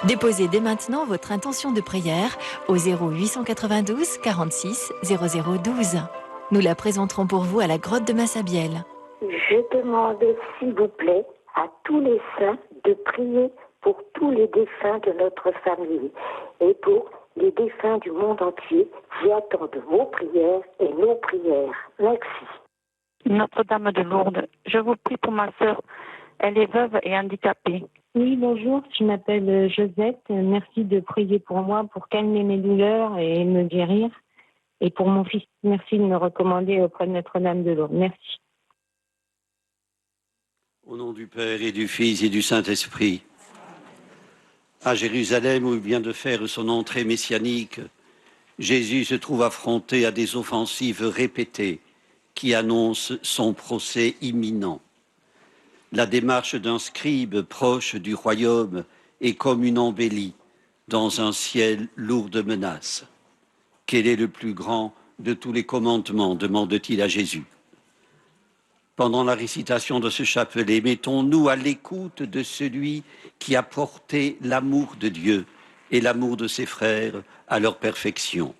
Déposez dès maintenant votre intention de prière au 0892 46 0012. Nous la présenterons pour vous à la grotte de Massabielle. Je demande, s'il vous plaît, à tous les saints de prier pour tous les défunts de notre famille et pour les défunts du monde entier qui attendent vos prières et nos prières. Merci. Notre-Dame de Lourdes, je vous prie pour ma sœur. Elle est veuve et handicapée. Oui, bonjour, je m'appelle Josette. Merci de prier pour moi, pour calmer mes douleurs et me guérir. Et pour mon fils, merci de me recommander auprès de Notre-Dame de Lourdes. Merci. Au nom du Père et du Fils et du Saint-Esprit, à Jérusalem où il vient de faire son entrée messianique, Jésus se trouve affronté à des offensives répétées qui annoncent son procès imminent. La démarche d'un scribe proche du royaume est comme une embellie dans un ciel lourd de menaces. Quel est le plus grand de tous les commandements, demande-t-il à Jésus. Pendant la récitation de ce chapelet, mettons-nous à l'écoute de celui qui a porté l'amour de Dieu et l'amour de ses frères à leur perfection.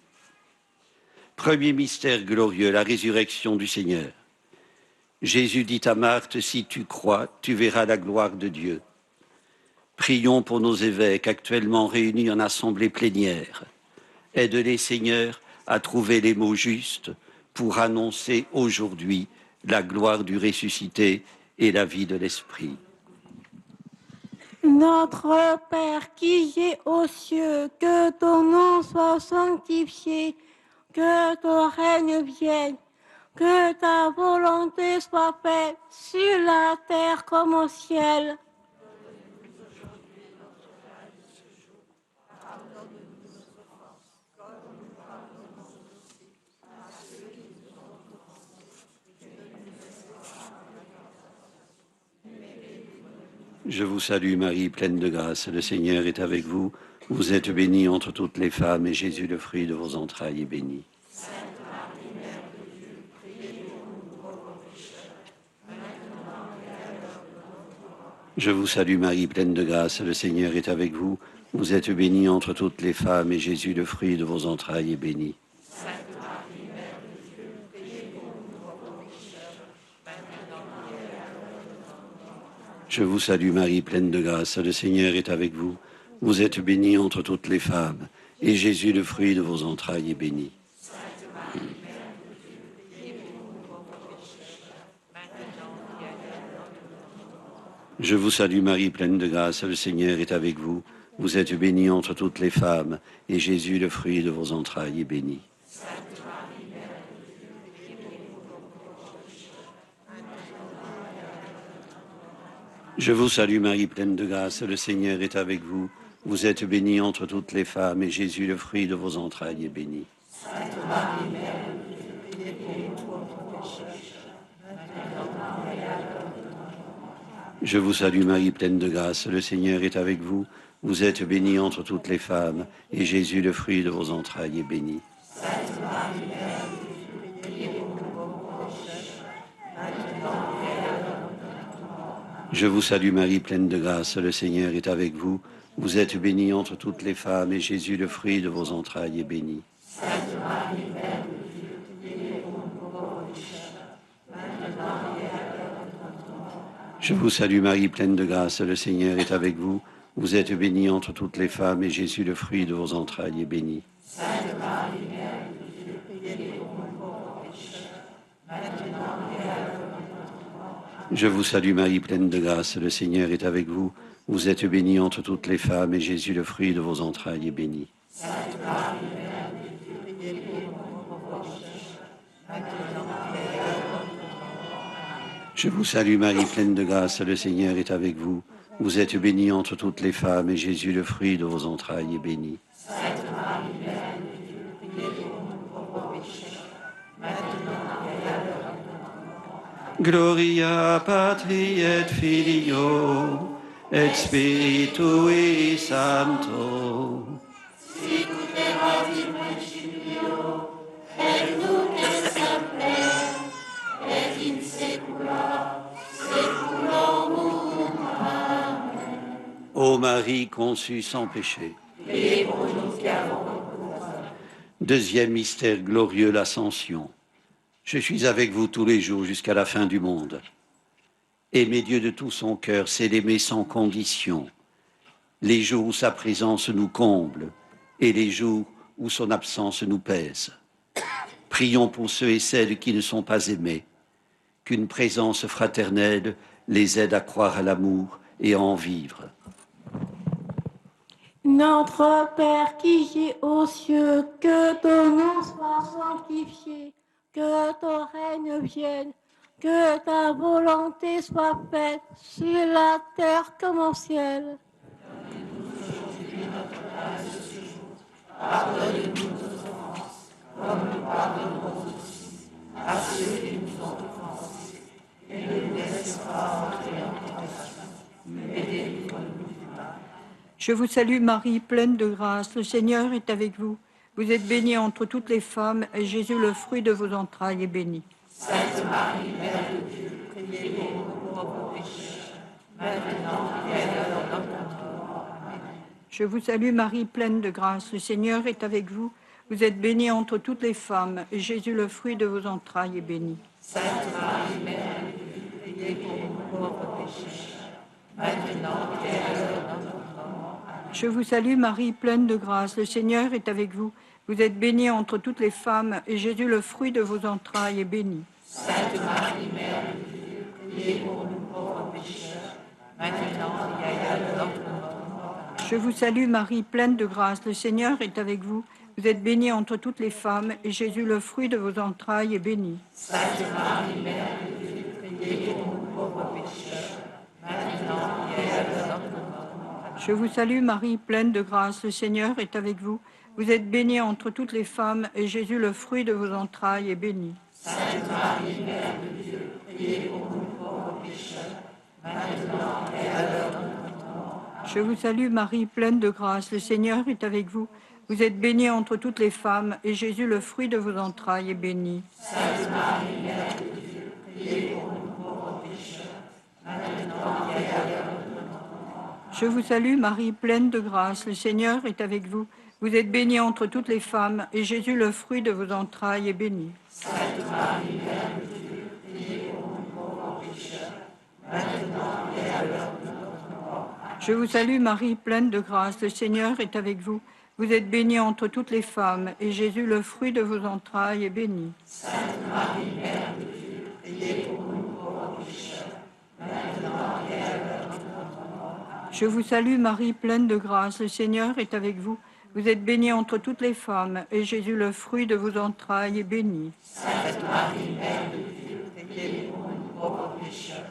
Premier mystère glorieux, la résurrection du Seigneur. Jésus dit à Marthe, si tu crois, tu verras la gloire de Dieu. Prions pour nos évêques actuellement réunis en assemblée plénière. Aide-les, Seigneur, à trouver les mots justes pour annoncer aujourd'hui la gloire du ressuscité et la vie de l'Esprit. Notre Père qui es aux cieux, que ton nom soit sanctifié, que ton règne vienne, que ta volonté soit faite sur la terre comme au ciel. Je vous salue Marie, pleine de grâce, le Seigneur est avec vous. Vous êtes bénie entre toutes les femmes et Jésus, le fruit de vos entrailles, est béni. Sainte Marie, Mère de Dieu, priez pour nous pauvres pécheurs, maintenant et à l'heure de notre mort. Je vous salue Marie, pleine de grâce, le Seigneur est avec vous. Vous êtes bénie entre toutes les femmes et Jésus, le fruit de vos entrailles, est béni. Sainte Marie, Mère de Dieu, priez pour nous pauvres pécheurs, maintenant et à l'heure de notre mort. Je vous salue Marie, pleine de grâce, le Seigneur est avec vous. Vous êtes bénie entre toutes les femmes, et Jésus, le fruit de vos entrailles, est béni. Sainte Marie, Mère de Dieu, priez pour nous pauvres pécheurs, maintenant et à l'heure de notre mort. Je vous salue Marie, pleine de grâce, le Seigneur est avec vous. Vous êtes bénie entre toutes les femmes, et Jésus, le fruit de vos entrailles, est béni. Sainte Marie, Mère de Dieu, priez pour nous pauvres pécheurs, maintenant et à l'heure de notre mort. Je vous salue Marie, pleine de grâce, le Seigneur est avec vous. Vous êtes bénie entre toutes les femmes, et Jésus, le fruit de vos entrailles, est béni. Sainte Marie, Mère de Dieu, priez pour nous pauvres pécheurs, maintenant et à l'heure de notre mort. Je vous salue Marie, pleine de grâce, le Seigneur est avec vous. Vous êtes bénie entre toutes les femmes, et Jésus, le fruit de vos entrailles, est béni. Sainte Marie, Mère de Dieu, priez pour nous pauvres pécheurs, maintenant et à l'heure de notre mort. Je vous salue Marie, pleine de grâce, le Seigneur est avec vous. Vous êtes bénie entre toutes les femmes, et Jésus, le fruit de vos entrailles, est béni. Sainte Marie, Mère de Dieu, priez pour nous pauvres pécheurs, maintenant et à l'heure de notre mort. Je vous salue Marie, pleine de grâce, le Seigneur est avec vous. Vous êtes bénie entre toutes les femmes, et Jésus, le fruit de vos entrailles, est béni. Sainte Marie, Mère de Dieu, priez pour nous pauvres pécheurs, maintenant et à l'heure de notre mort. Je vous salue Marie, pleine de grâce, le Seigneur est avec vous. Vous êtes bénie entre toutes les femmes, et Jésus, le fruit de vos entrailles, est béni. Sainte Marie, Mère de Dieu, priez pour nous pauvres pécheurs, maintenant et à l'heure de notre mort. Je vous salue Marie, pleine de grâce, le Seigneur est avec vous. Vous êtes bénie entre toutes les femmes, et Jésus, le fruit de vos entrailles, est béni. Sainte Marie, Mère de Dieu, priez pour nous pauvres pécheurs, maintenant et à l'heure de notre mort. Gloria Patri et Filio et Spiritui Sancto. Sicut erat in principio, et nunc et semper, et in saecula saeculorum. Amen. Ô Marie conçue sans péché. Priez pour nous qui avons Deuxième mystère glorieux, l'Ascension. Je suis avec vous tous les jours jusqu'à la fin du monde. Aimer Dieu de tout son cœur, c'est l'aimer sans condition. Les jours où sa présence nous comble et les jours où son absence nous pèse. Prions pour ceux et celles qui ne sont pas aimés, qu'une présence fraternelle les aide à croire à l'amour et à en vivre. Notre Père qui es aux cieux, que ton nom soit sanctifié, que ton règne vienne, que ta volonté soit faite sur la terre comme au ciel. pardonne-nous nos offenses, comme nous pardonnons aussi à ceux qui nous ont offensés. Et ne nous laisse pas entrer en tentation, mais délivre-nous du mal. Je vous salue Marie, pleine de grâce, le Seigneur est avec vous. Vous êtes bénie entre toutes les femmes, et Jésus, le fruit de vos entrailles, est béni. Sainte Marie, Mère de Dieu, priez pour nous pauvres pécheurs, maintenant et à l'heure de notre mort. Amen. Je vous salue Marie, pleine de grâce, le Seigneur est avec vous. Vous êtes bénie entre toutes les femmes, et Jésus, le fruit de vos entrailles, est béni. Sainte Marie, Mère de Dieu, priez pour nous pauvres pécheurs, maintenant et à l'heure de notre mort. Amen. Je vous salue Marie, pleine de grâce, le Seigneur est avec vous. Vous êtes bénie entre toutes les femmes, et Jésus, le fruit de vos entrailles, est béni. Sainte Marie, Mère de Dieu, priez pour nous pauvres pécheurs, maintenant et à l'heure de notre mort. Amen. Je vous salue Marie, pleine de grâce, le Seigneur est avec vous. Vous êtes bénie entre toutes les femmes, et Jésus, le fruit de vos entrailles, est béni. Sainte Marie, Mère de Dieu, priez pour nous pauvres pécheurs, maintenant et à l'heure de notre mort. Amen. Je vous salue Marie, pleine de grâce, le Seigneur est avec vous. Vous êtes bénie entre toutes les femmes, et Jésus, le fruit de vos entrailles, est béni. Sainte Marie, Mère de Dieu, priez pour nous pauvres pécheurs, maintenant et à l'heure de notre mort. Je vous salue Marie, pleine de grâce, le Seigneur est avec vous. Vous êtes bénie entre toutes les femmes, et Jésus, le fruit de vos entrailles, est béni. Sainte Marie, Mère de Dieu, priez pour nous pauvres pécheurs, maintenant et à l'heure de notre mort. Je vous salue Marie, pleine de grâce, le Seigneur est avec vous. Vous êtes bénie entre toutes les femmes, et Jésus, le fruit de vos entrailles, est béni. Sainte Marie, Mère de Dieu, priez pour nous pauvres pécheurs, maintenant et à l'heure de notre mort. Je vous salue Marie, pleine de grâce, le Seigneur est avec vous. Vous êtes bénie entre toutes les femmes, et Jésus, le fruit de vos entrailles, est béni. Sainte Marie, Mère de Dieu, priez pour nous pauvres pécheurs, maintenant et à l'heure de notre mort. Je vous salue Marie, pleine de grâce, le Seigneur est avec vous. Vous êtes bénie entre toutes les femmes, et Jésus, le fruit de vos entrailles, est béni. Sainte Marie, Mère de Dieu, priez pour nous pauvres pécheurs,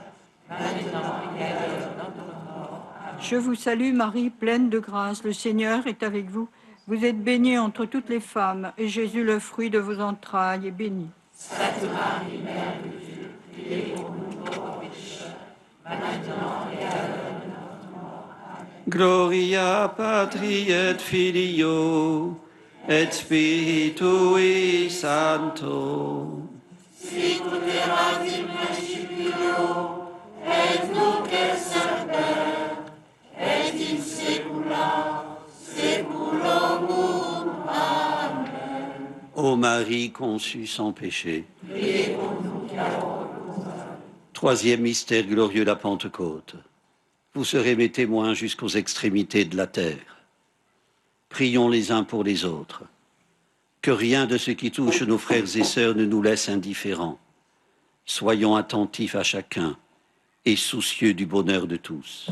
maintenant et à l'heure de notre mort. Amen. Je vous salue Marie, pleine de grâce, le Seigneur est avec vous. Vous êtes bénie entre toutes les femmes, et Jésus, le fruit de vos entrailles, est béni. Sainte Marie, Mère de Dieu, priez pour nous pauvres pécheurs, maintenant et à l'heure de notre mort. Amen. Gloria Patri et Filio et Spiritui Sancto. Sicut erat in principio, et nunc et semper, et in saecula saeculorum. Amen. Ô Marie conçue sans péché. Priez pour nous qui avons Troisième mystère glorieux, la Pentecôte. Vous serez mes témoins jusqu'aux extrémités de la terre. Prions les uns pour les autres. Que rien de ce qui touche nos frères et sœurs ne nous laisse indifférents. Soyons attentifs à chacun et soucieux du bonheur de tous.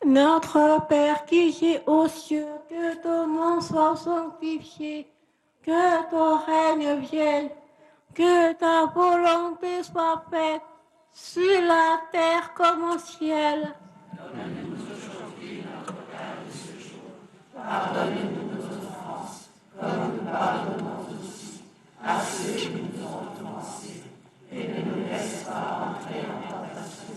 Notre Père qui es aux cieux, que ton nom soit sanctifié, que ton règne vienne, que ta volonté soit faite sur la terre comme au ciel. pardonne-nous nos offenses, comme nous pardonnons aussi à ceux qui nous ont offensés. Et ne nous laisse pas entrer en tentation,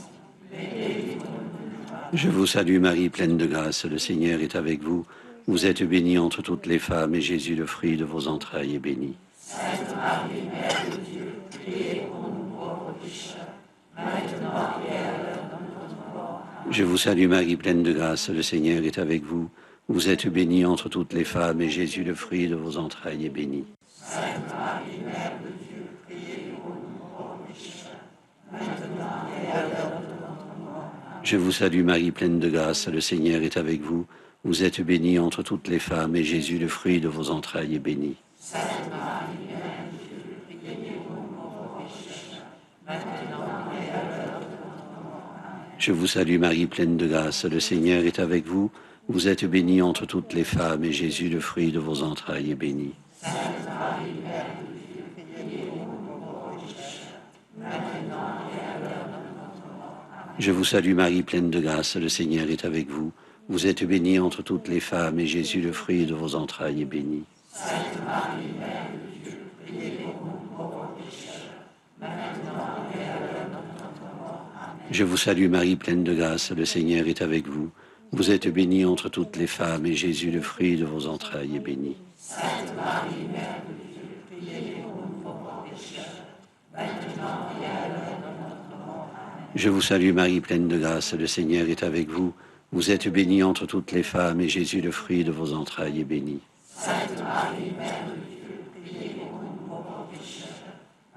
mais délivre-nous du mal. Je vous salue Marie, pleine de grâce, le Seigneur est avec vous. Vous êtes bénie entre toutes les femmes, et Jésus, le fruit de vos entrailles, est béni. Sainte Marie, Mère de Dieu, priez pour nous pauvres pécheurs, maintenant et à l'heure de notre mort. Je vous salue Marie, pleine de grâce, le Seigneur est avec vous. Vous êtes bénie entre toutes les femmes, et Jésus, le fruit de vos entrailles, est béni. Sainte Marie, Mère de Dieu, priez pour nous pauvres pécheurs, maintenant et à l'heure de notre mort. Je vous salue Marie, pleine de grâce, le Seigneur est avec vous. Vous êtes bénie entre toutes les femmes, et Jésus, le fruit de vos entrailles, est béni. Sainte Marie, Mère de Dieu, priez pour nous pauvres pécheurs, maintenant et à l'heure de notre mort. Amen. Je vous salue Marie, pleine de grâce, le Seigneur est avec vous. Vous êtes bénie entre toutes les femmes, et Jésus, le fruit de vos entrailles, est béni. Sainte Marie, Mère de Dieu, priez pour nous pauvres pécheurs, maintenant et à l'heure de notre mort. Amen. Je vous salue Marie, pleine de grâce, le Seigneur est avec vous. Vous êtes bénie entre toutes les femmes, et Jésus, le fruit de vos entrailles, est béni. Sainte Marie, Mère de Dieu, priez pour nous pauvres pécheurs, maintenant et à l'heure de notre mort. Amen. Je vous salue Marie, pleine de grâce, le Seigneur est avec vous. Vous êtes bénie entre toutes les femmes, et Jésus, le fruit de vos entrailles, est béni. Sainte Marie, Mère de Dieu, priez pour nous pauvres pécheurs, maintenant et à l'heure de notre mort. Amen. Je vous salue Marie, pleine de grâce, le Seigneur est avec vous. Vous êtes bénie entre toutes les femmes, et Jésus, le fruit de vos entrailles, est béni. Sainte Marie, Mère de Dieu, priez pour nous pauvres pécheurs,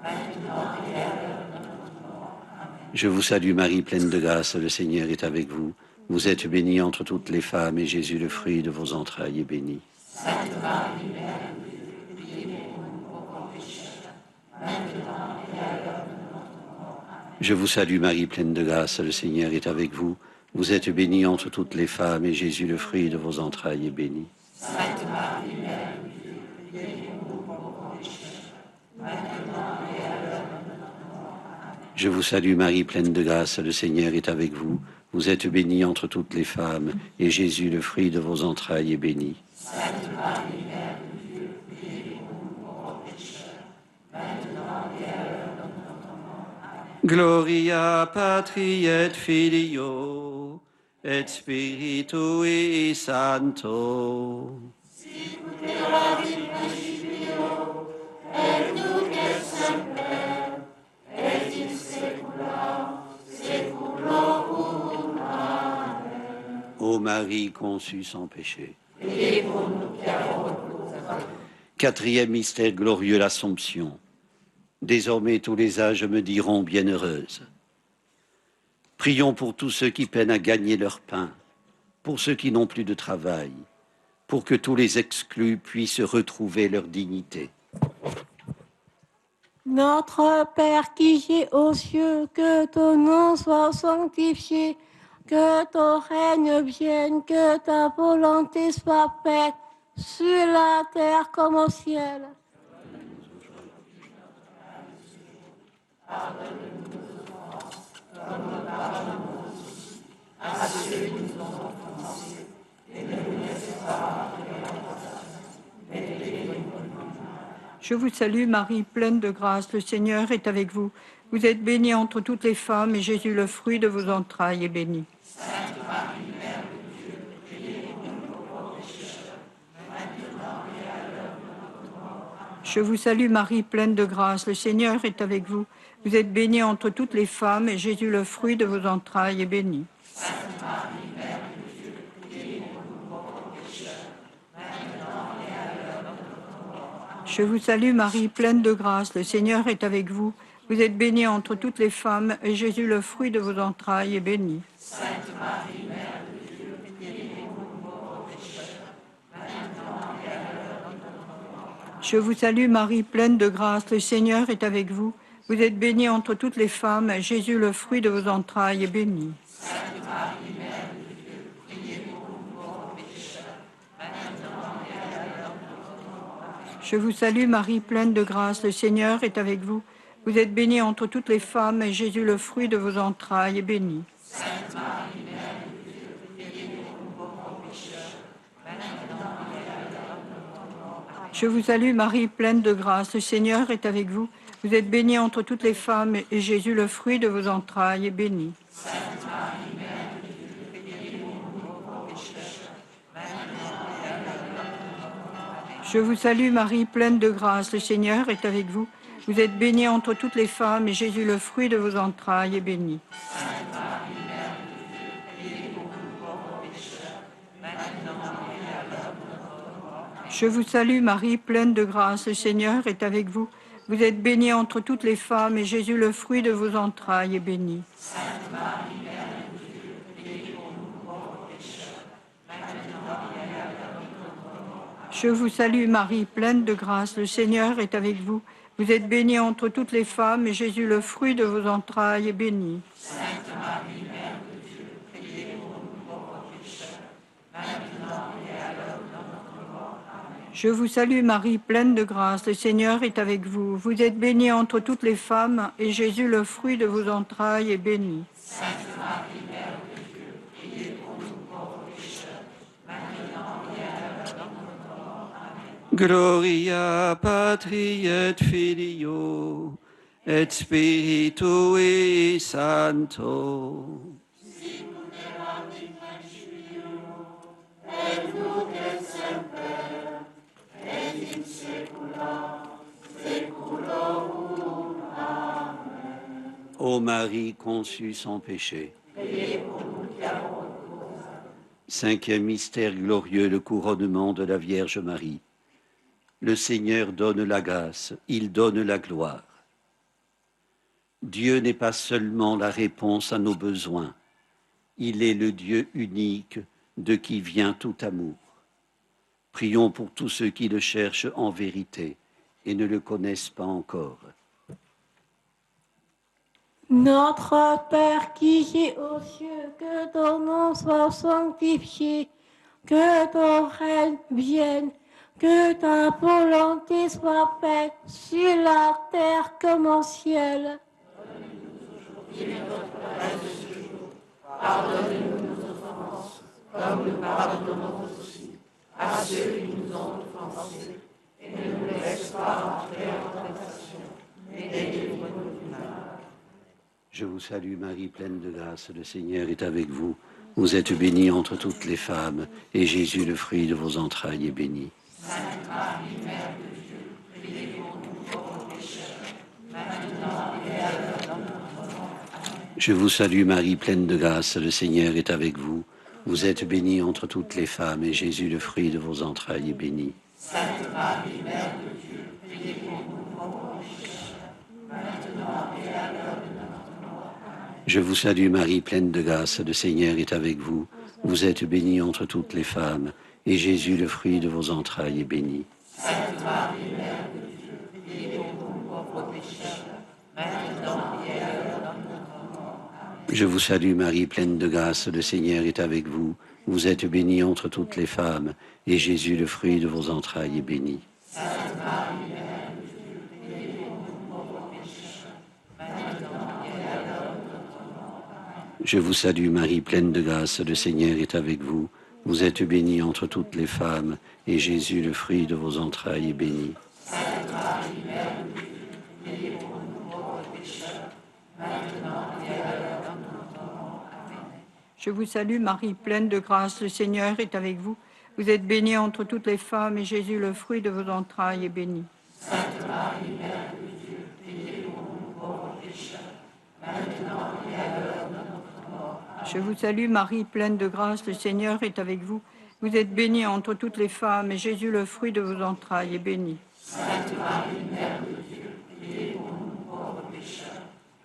maintenant et à l'heure de notre mort. Amen. Je vous salue Marie, pleine de grâce, le Seigneur est avec vous. Vous êtes bénie entre toutes les femmes, et Jésus, le fruit de vos entrailles, est béni. Sainte Marie, Mère de Dieu, priez pour nous pauvres pécheurs, maintenant et à l'heure de notre mort. Amen. Je vous salue Marie, pleine de grâce, le Seigneur est avec vous. Vous êtes bénie entre toutes les femmes, et Jésus, le fruit de vos entrailles, est béni. Sainte Marie, Mère de Dieu, priez pour nous pauvres pécheurs, maintenant et à l'heure de notre mort. Amen. Je vous salue Marie, pleine de grâce, le Seigneur est avec vous. Vous êtes bénie entre toutes les femmes, et Jésus, le fruit de vos entrailles, est béni. Sainte Marie, Mère de Dieu, priez pour nous pauvres pécheurs, maintenant et à l'heure de notre mort. Amen. Gloria patri et filio et spiritui sancto. Ô Marie conçue sans péché. Quatrième mystère glorieux, l'Assomption. Désormais tous les âges me diront bienheureuse. Prions pour tous ceux qui peinent à gagner leur pain, pour ceux qui n'ont plus de travail, pour que tous les exclus puissent retrouver leur dignité. Notre Père qui es aux cieux, que ton nom soit sanctifié, que ton règne vienne, que ta volonté soit faite sur la terre comme au ciel. Je vous salue Marie, pleine de grâce, le Seigneur est avec vous. Vous êtes bénie entre toutes les femmes, et Jésus, le fruit de vos entrailles, est béni. Sainte Marie, Mère de Dieu, priez pour nous pauvres pécheurs, maintenant et à l'heure de notre mort. Amen. Je vous salue Marie, pleine de grâce, le Seigneur est avec vous. Vous êtes bénie entre toutes les femmes, et Jésus, le fruit de vos entrailles, est béni. Sainte Marie, Mère de Dieu, priez pour nous pauvres pécheurs, maintenant et à l'heure de notre mort. Amen. Je vous salue Marie, pleine de grâce, le Seigneur est avec vous. Vous êtes bénie entre toutes les femmes, et Jésus, le fruit de vos entrailles, est béni. Sainte Marie, Mère de Dieu, priez pour nous pauvres pécheurs, maintenant et à l'heure de notre mort. Je vous salue Marie, pleine de grâce, le Seigneur est avec vous. Vous êtes bénie entre toutes les femmes, et Jésus, le fruit de vos entrailles, est béni. Sainte Marie, Mère de Dieu, priez pour nous pauvres pécheurs, maintenant et à l'heure de notre mort. Amen. Je vous salue Marie, pleine de grâce, le Seigneur est avec vous. Vous êtes bénie entre toutes les femmes, et Jésus, le fruit de vos entrailles, est béni. Sainte Marie, Mère de Dieu, priez pour nous pauvres pécheurs, maintenant et à l'heure de notre mort. Amen. Je vous salue Marie, pleine de grâce, le Seigneur est avec vous. Vous êtes bénie entre toutes les femmes, et Jésus, le fruit de vos entrailles, est béni. Sainte Marie, Mère de Dieu, priez pour nous pauvres pécheurs, maintenant et à l'heure de notre mort. Amen. Je vous salue Marie, pleine de grâce, le Seigneur est avec vous. Vous êtes bénie entre toutes les femmes, et Jésus, le fruit de vos entrailles, est béni. Sainte Marie, Mère de Dieu, Je vous salue Marie, pleine de grâce, le Seigneur est avec vous. Vous êtes bénie entre toutes les femmes, et Jésus, le fruit de vos entrailles, est béni. Sainte Marie, Mère de Dieu, priez pour nous pauvres pécheurs, maintenant et à l'heure de notre mort. Je vous salue Marie, pleine de grâce, le Seigneur est avec vous. Vous êtes bénie entre toutes les femmes, et Jésus, le fruit de vos entrailles, est béni. Sainte Marie, Mère de Dieu, priez pour nous pauvres pécheurs, maintenant et à l'heure de notre mort. Amen. Je vous salue Marie, pleine de grâce, le Seigneur est avec vous. Vous êtes bénie entre toutes les femmes, et Jésus, le fruit de vos entrailles, est béni. Sainte Marie, Mère de Dieu, priez pour nous pauvres pécheurs, maintenant et à l'heure de notre mort. Amen. Gloria Patri et Filio et Spiritui Sancto. Ô Marie conçue sans péché. Cinquième mystère glorieux, le couronnement de la Vierge Marie. Le Seigneur donne la grâce, il donne la gloire. Dieu n'est pas seulement la réponse à nos besoins, il est le Dieu unique de qui vient tout amour. Prions pour tous ceux qui le cherchent en vérité et ne le connaissent pas encore. Notre Père qui es aux cieux, que ton nom soit sanctifié, que ton règne vienne, que ta volonté soit faite sur la terre comme au ciel. Pardonnez-nous nos offenses, comme nous pardonnons aussi à ceux qui nous ont offensés, et ne nous laisse pas entrer en tentation, mais délivre-nous du mal. Je vous salue Marie, pleine de grâce, le Seigneur est avec vous. Vous êtes bénie entre toutes les femmes, et Jésus, le fruit de vos entrailles, est béni. Sainte Marie, Mère de Dieu, priez pour nous pauvres pécheurs, maintenant et à l'heure de notre mort. Amen. Je vous salue Marie, pleine de grâce, le Seigneur est avec vous. Vous êtes bénie entre toutes les femmes, et Jésus, le fruit de vos entrailles, est béni. Sainte Marie, Mère de Dieu, priez pour nous pauvres pécheurs, maintenant et à l'heure de notre mort. Amen. Je vous salue Marie, pleine de grâce, le Seigneur est avec vous. Vous êtes bénie entre toutes les femmes, et Jésus, le fruit de vos entrailles, est béni. Sainte Marie, Mère de Dieu, priez pour nous pauvres pécheurs, maintenant et à l'heure de notre mort. Amen. Je vous salue Marie, pleine de grâce, le Seigneur est avec vous. Vous êtes bénie entre toutes les femmes, et Jésus, le fruit de vos entrailles, est béni. Sainte Marie, Mère de Dieu, priez pour nous pauvres pécheurs, maintenant et à l'heure de notre mort. Amen. Je vous salue Marie, pleine de grâce, le Seigneur est avec vous. Vous êtes bénie entre toutes les femmes, et Jésus, le fruit de vos entrailles, est béni. Sainte Marie, Mère de Dieu, priez pour nous pauvres pécheurs, maintenant et à l'heure de notre mort. Amen. Je vous salue Marie, pleine de grâce, le Seigneur est avec vous. Vous êtes bénie entre toutes les femmes, et Jésus, le fruit de vos entrailles, est béni. Sainte Marie, Mère de Dieu, priez pour nous pauvres pécheurs, maintenant et à l'heure de notre mort. Amen. Je vous salue Marie, pleine de grâce, le Seigneur est avec vous. Vous êtes bénie entre toutes les femmes, et Jésus, le fruit de vos entrailles, est béni. Sainte Marie, Mère de Dieu, priez pour nous pauvres pécheurs,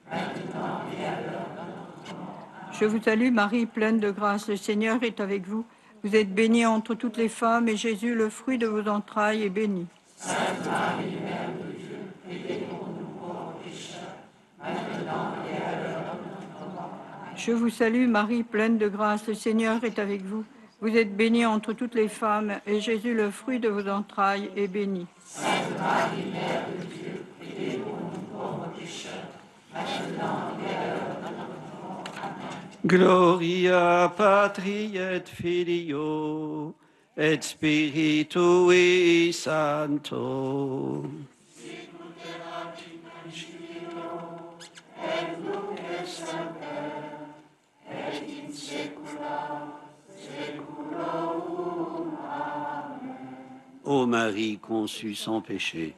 maintenant et à l'heure de notre mort. Amen. Je vous salue Marie, pleine de grâce, le Seigneur est avec vous. Vous êtes bénie entre toutes les femmes, et Jésus, le fruit de vos entrailles, est béni. Sainte Marie, Mère de Dieu, priez pour nous pauvres pécheurs, maintenant et à l'heure de notre mort. Amen. Je vous salue Marie, pleine de grâce, le Seigneur est avec vous. Vous êtes bénie entre toutes les femmes, et Jésus, le fruit de vos entrailles, est béni. Sainte Marie, Mère de Dieu, priez pour nous pauvres pécheurs, maintenant et à l'heure de notre mort. Amen. Gloria Patri et Filio et Spiritui Sancto. Ô Marie conçue sans péché.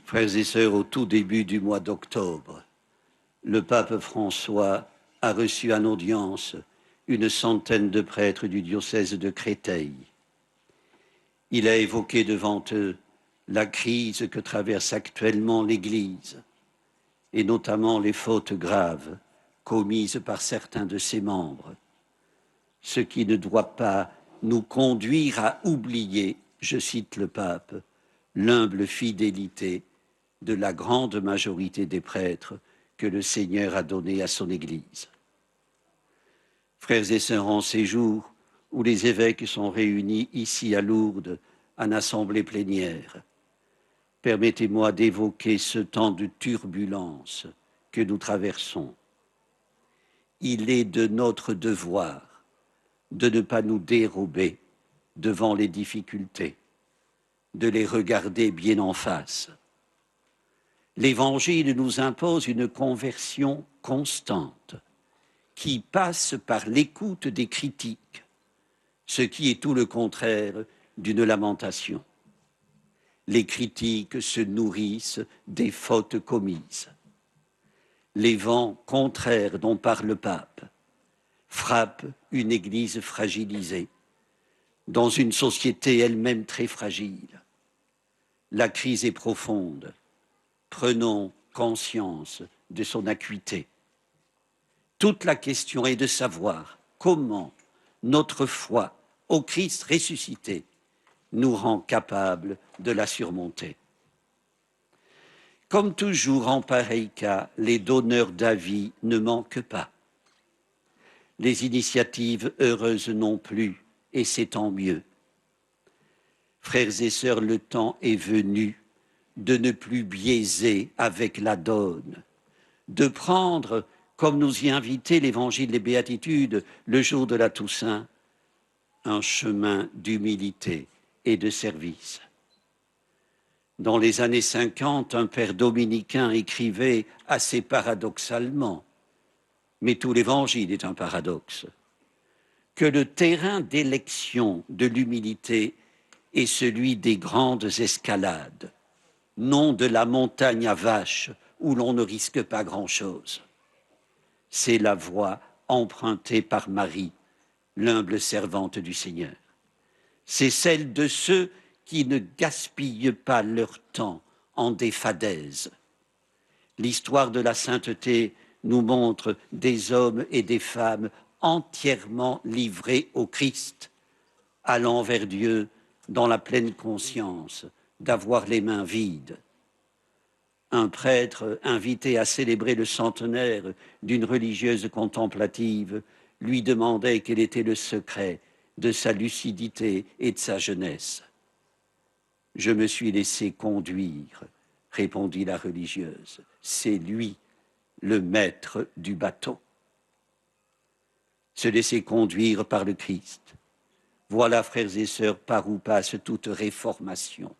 Frères et sœurs, au tout début du mois d'octobre, le pape François a reçu en audience une centaine de prêtres du diocèse de Créteil. Il a évoqué devant eux la crise que traverse actuellement l'Église, et notamment les fautes graves commises par certains de ses membres, ce qui ne doit pas nous conduire à oublier, je cite le pape, l'humble fidélité de la grande majorité des prêtres que le Seigneur a donné à son Église. Frères et sœurs, en ces jours où les évêques sont réunis ici à Lourdes en assemblée plénière, permettez-moi d'évoquer ce temps de turbulence que nous traversons. Il est de notre devoir de ne pas nous dérober devant les difficultés, de les regarder bien en face. L'Évangile nous impose une conversion constante qui passe par l'écoute des critiques, ce qui est tout le contraire d'une lamentation. Les critiques se nourrissent des fautes commises. Les vents contraires dont parle le pape frappent une Église fragilisée, dans une société elle-même très fragile. La crise est profonde. Prenons conscience de son acuité. Toute la question est de savoir comment notre foi au Christ ressuscité nous rend capables de la surmonter. Comme toujours en pareil cas, les donneurs d'avis ne manquent pas. Les initiatives heureuses non plus, et c'est tant mieux. Frères et sœurs, le temps est venu de ne plus biaiser avec la donne, de prendre, comme nous y invitait l'Évangile des Béatitudes le jour de la Toussaint, un chemin d'humilité et de service. Dans les années 50, un père dominicain écrivait assez paradoxalement, mais tout l'Évangile est un paradoxe, que le terrain d'élection de l'humilité est celui des grandes escalades, non de la montagne à vaches où l'on ne risque pas grand-chose. C'est la voie empruntée par Marie, l'humble servante du Seigneur. C'est celle de ceux qui ne gaspillent pas leur temps en des fadaises. L'histoire de la sainteté nous montre des hommes et des femmes entièrement livrés au Christ, allant vers Dieu dans la pleine conscience d'avoir les mains vides. Un prêtre invité à célébrer le centenaire d'une religieuse contemplative lui demandait quel était le secret de sa lucidité et de sa jeunesse. « Je me suis laissé conduire », répondit la religieuse. « C'est lui, le maître du bateau. » Se laisser conduire par le Christ. Voilà, frères et sœurs, par où passe toute réformation.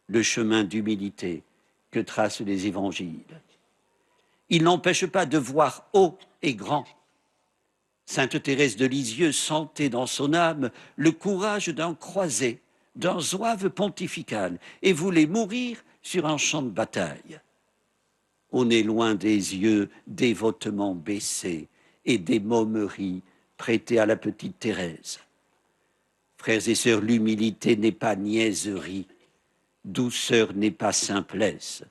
Le chemin d'humilité que tracent les évangiles. Il n'empêche pas de voir haut et grand. Sainte Thérèse de Lisieux sentait dans son âme le courage d'un croisé, d'un zouave pontifical, et voulait mourir sur un champ de bataille. On est loin des yeux dévotement baissés et des momeries prêtées à la petite Thérèse. Frères et sœurs, l'humilité n'est pas niaiserie, douceur n'est pas simplesse.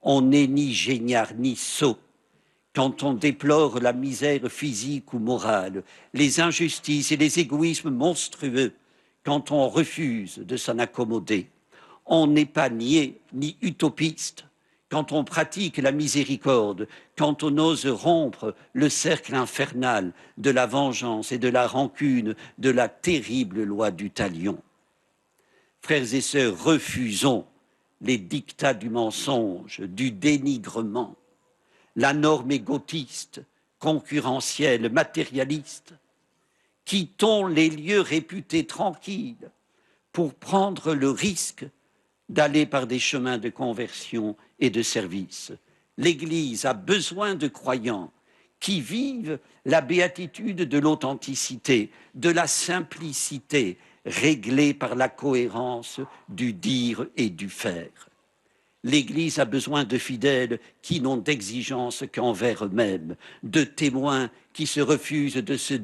On n'est ni géniard ni sot quand on déplore la misère physique ou morale, les injustices et les égoïsmes monstrueux, quand on refuse de s'en accommoder. On n'est pas niais ni utopiste quand on pratique la miséricorde, quand on ose rompre le cercle infernal de la vengeance et de la rancune, de la terrible loi du talion. Frères et sœurs, refusons les dictats du mensonge, du dénigrement, la norme égotiste, concurrentielle, matérialiste. Quittons les lieux réputés tranquilles pour prendre le risque d'aller par des chemins de conversion et de service. L'Église a besoin de croyants qui vivent la béatitude de l'authenticité, de la simplicité, réglée par la cohérence du dire et du faire. L'Église a besoin de fidèles qui n'ont d'exigence qu'envers eux-mêmes, de témoins qui se refusent de se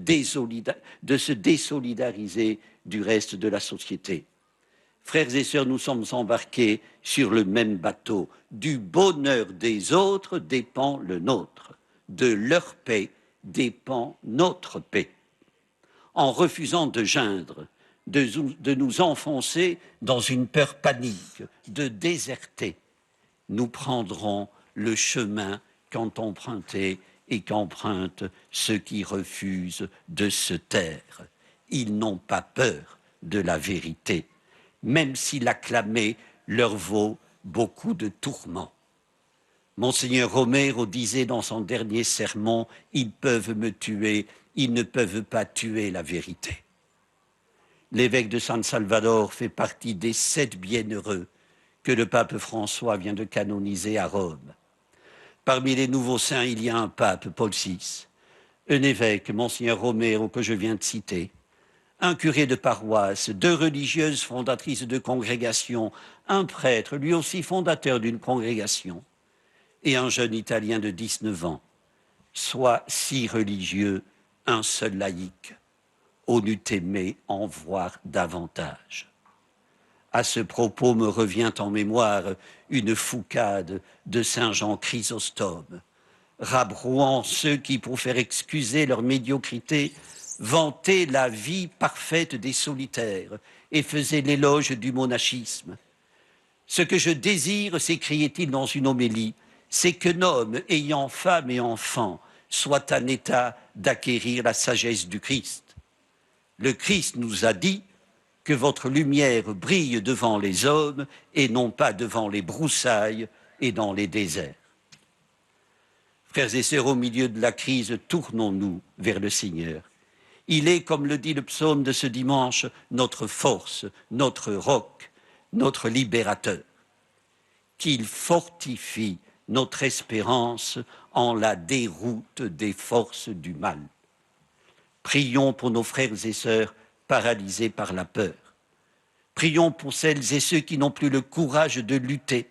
désolidariser du reste de la société. Frères et sœurs, nous sommes embarqués sur le même bateau. Du bonheur des autres dépend le nôtre. De leur paix dépend notre paix. En refusant de geindre, de nous enfoncer dans une peur panique, de déserter, nous prendrons le chemin qu'empruntaient et qu'empruntent ceux qui refusent de se taire. Ils n'ont pas peur de la vérité, même si l'acclamer leur vaut beaucoup de tourments. Monseigneur Romero disait dans son dernier sermon, « Ils peuvent me tuer, ils ne peuvent pas tuer la vérité ». L'évêque de San Salvador fait partie des 7 bienheureux que le pape François vient de canoniser à Rome. Parmi les nouveaux saints, il y a un pape, Paul VI, un évêque, Monseigneur Romero, que je viens de citer, un curé de paroisse, 2 religieuses fondatrices de congrégations, un prêtre, lui aussi fondateur d'une congrégation, et un jeune Italien de 19 ans, soit 6 religieux, un seul laïc. On eût aimé en voir davantage. À ce propos me revient en mémoire une foucade de saint Jean Chrysostome, rabrouant ceux qui, pour faire excuser leur médiocrité, vantaient la vie parfaite des solitaires et faisaient l'éloge du monachisme. Ce que je désire, s'écriait-il dans une homélie, c'est qu'un homme ayant femme et enfant soit en état d'acquérir la sagesse du Christ. Le Christ nous a dit que votre lumière brille devant les hommes et non pas devant les broussailles et dans les déserts. Frères et sœurs, au milieu de la crise, tournons-nous vers le Seigneur. Il est, comme le dit le psaume de ce dimanche, notre force, notre roc, notre libérateur. Qu'il fortifie notre espérance en la déroute des forces du mal. Prions pour nos frères et sœurs paralysés par la peur. Prions pour celles et ceux qui n'ont plus le courage de lutter,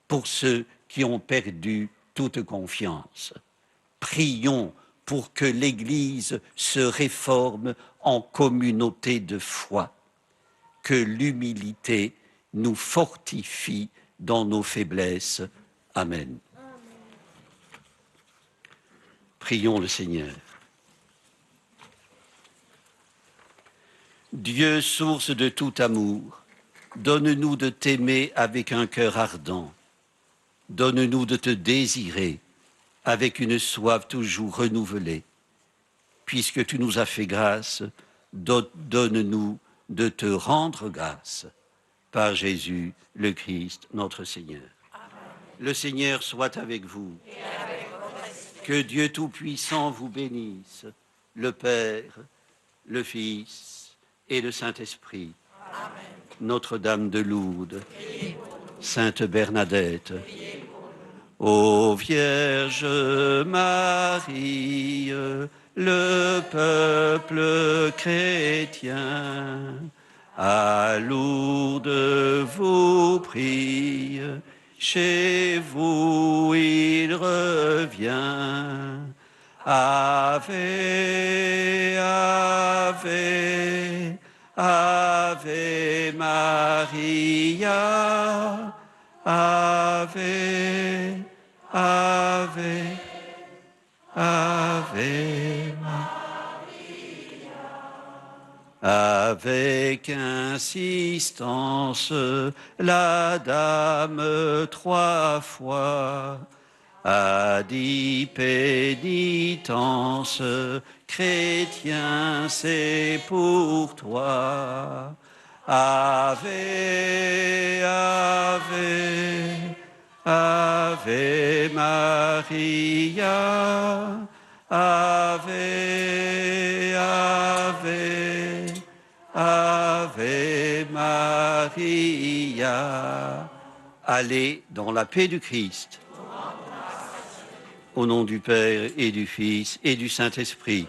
pour ceux qui ont perdu toute confiance. Prions pour que l'Église se réforme en communauté de foi, que l'humilité nous fortifie dans nos faiblesses. Amen. Prions le Seigneur. Dieu, source de tout amour, donne-nous de t'aimer avec un cœur ardent. Donne-nous de te désirer avec une soif toujours renouvelée. Puisque tu nous as fait grâce, donne-nous de te rendre grâce. Par Jésus, le Christ, notre Seigneur. Amen. Le Seigneur soit avec vous. Et avec votre esprit. Que Dieu Tout-Puissant vous bénisse, le Père, le Fils, et le Saint-Esprit. Amen. Notre-Dame de Lourdes, Sainte Bernadette, ô Vierge Marie, le peuple chrétien, à Lourdes vous prie, chez vous il revient. Ave, Ave, Ave Maria, Ave, Ave, Ave Maria. Avec insistance, la Dame 3 fois a dit pénitence, chrétien, c'est pour toi. Ave, Ave, Ave Maria, Ave, Ave, Ave Maria. Allez dans la paix du Christ. Au nom du Père et du Fils et du Saint-Esprit.